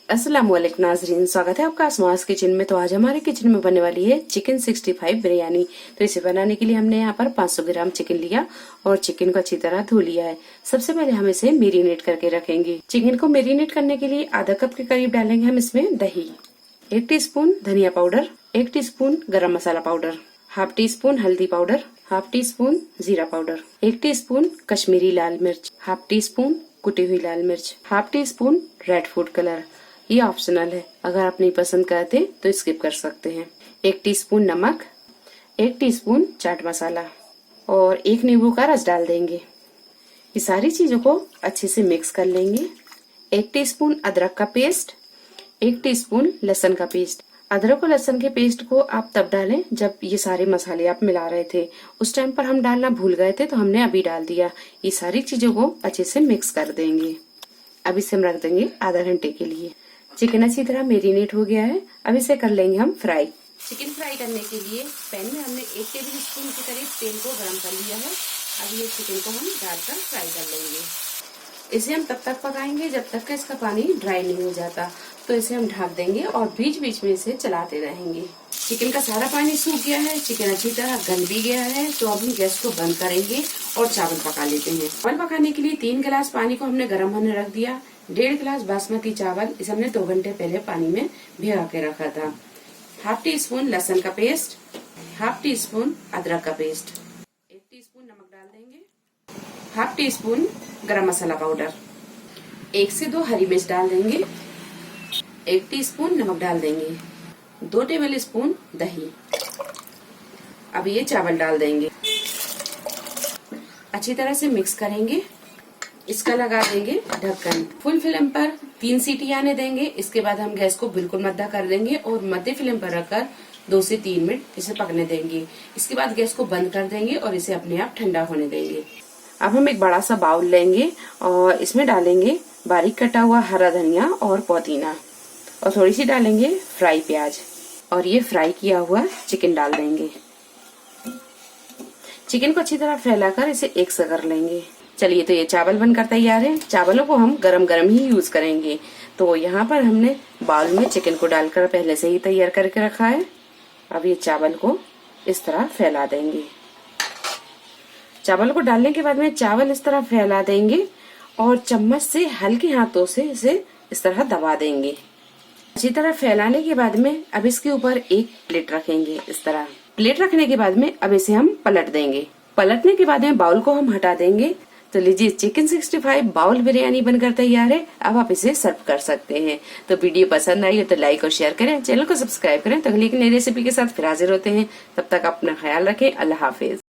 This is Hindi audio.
अस्सलाम वालेकुम नाजरीन, स्वागत है आपका आसमास किचन में। तो आज हमारे किचन में बनने वाली है चिकन 65 बिरयानी। तो इसे बनाने के लिए हमने यहाँ पर 500 ग्राम चिकन लिया और चिकन को अच्छी तरह धो लिया है। सबसे पहले हम इसे मेरीनेट करके रखेंगे। चिकन को मेरीनेट करने के लिए आधा कप के करीब डालेंगे हम इसमें दही, 1 टीस्पून धनिया पाउडर, 1 टीस्पून गरम मसाला पाउडर, हाफ टी स्पून हल्दी पाउडर, हाफ टी स्पून जीरा पाउडर, 1 टीस्पून कश्मीरी लाल मिर्च, हाफ टी स्पून कुटी हुई लाल मिर्च, half tea spoon red food colour. ये ऑप्शनल है, अगर आप नहीं पसंद करते तो स्किप कर सकते हैं। 1 टीस्पून नमक, 1 टीस्पून चाट मसाला और 1 नींबू का रस डाल देंगे। ये सारी चीजों को अच्छे से मिक्स कर लेंगे। 1 टीस्पून अदरक का पेस्ट, 1 टीस्पून लहसुन का पेस्ट। अदरक और लहसुन के पेस्ट को आप तब डालें जब ये सारे मसाले आप मिला रहे थे। उस टाइम पर हम डालना भूल गए थे तो हमने अभी डाल दिया। ये सारी चीजों को अच्छे से मिक्स कर देंगे। अब इसे हम रख देंगे आधा घंटे के लिए। चिकन अच्छी तरह मेरीनेट हो गया है। अब इसे कर लेंगे हम फ्राई। चिकन फ्राई करने के लिए पैन में हमने 1 टेबल स्पून के करीब तेल को गर्म कर लिया है। अब ये चिकन को हम डालकर फ्राई कर लेंगे। इसे हम तब तक पकाएंगे जब तक का इसका पानी ड्राई नहीं हो जाता। तो इसे हम ढक देंगे और बीच बीच में इसे चलाते रहेंगे। चिकन का सारा पानी सूख गया है, चिकन अच्छी तरह गल भी गया है। तो अब हम गैस को बंद करेंगे और चावल पका लेते हैं। चावल पकाने के लिए 3 गिलास पानी को हमने गर्म होने रख दिया। 1.5 गिलास बासमती चावल, इसे हमने 2 घंटे पहले पानी में भिगा के रखा था। हाफ टी स्पून लहसुन का पेस्ट, हाफ टी स्पून अदरक का पेस्ट, 1 टीस्पून नमक डाल देंगे, हाफ टी स्पून गरम मसाला पाउडर, 1 से 2 हरी मिर्च डाल देंगे, 1 टीस्पून नमक डाल देंगे, 2 टेबल स्पून दही। अब ये चावल डाल देंगे, अच्छी तरह से मिक्स करेंगे। इसका लगा देंगे ढक्कन। फुल फ्लेम पर 3 सीटी आने देंगे। इसके बाद हम गैस को बिल्कुल मद्दा कर देंगे और मध्य फ्लेम पर रखकर 2 से 3 मिनट इसे पकने देंगे। इसके बाद गैस को बंद कर देंगे और इसे अपने आप ठंडा होने देंगे। अब हम एक बड़ा सा बाउल लेंगे और इसमें डालेंगे बारीक कटा हुआ हरा धनिया और पुदीना और थोड़ी सी डालेंगे फ्राई प्याज और ये फ्राई किया हुआ चिकन डाल देंगे। चिकन को अच्छी तरह फैलाकर इसे एक से कर लेंगे। चलिए, तो ये चावल बनकर तैयार है। चावलों को हम गरम गरम ही यूज करेंगे। तो यहाँ पर हमने बाउल में चिकन को डालकर पहले से ही तैयार करके रखा है। अब ये चावल को इस तरह फैला देंगे। चावल को डालने के बाद में चावल इस तरह फैला देंगे और चम्मच से हल्के हाथों से इसे इस तरह दबा देंगे। अच्छी तरह फैलाने के बाद में अब इसके ऊपर एक प्लेट रखेंगे। इस तरह प्लेट रखने के बाद में अब इसे हम पलट देंगे। पलटने के बाद में बाउल को हम हटा देंगे। तो लीजिए, चिकन 65 बाउल बिरयानी बनकर तैयार है। अब आप इसे सर्व कर सकते हैं। तो वीडियो पसंद आई हो तो लाइक और शेयर करें, चैनल को सब्सक्राइब करें। तो अगली नई रेसिपी के साथ फिर हाजिर होते हैं। तब तक अपना ख्याल रखें। अल्लाह हाफिज।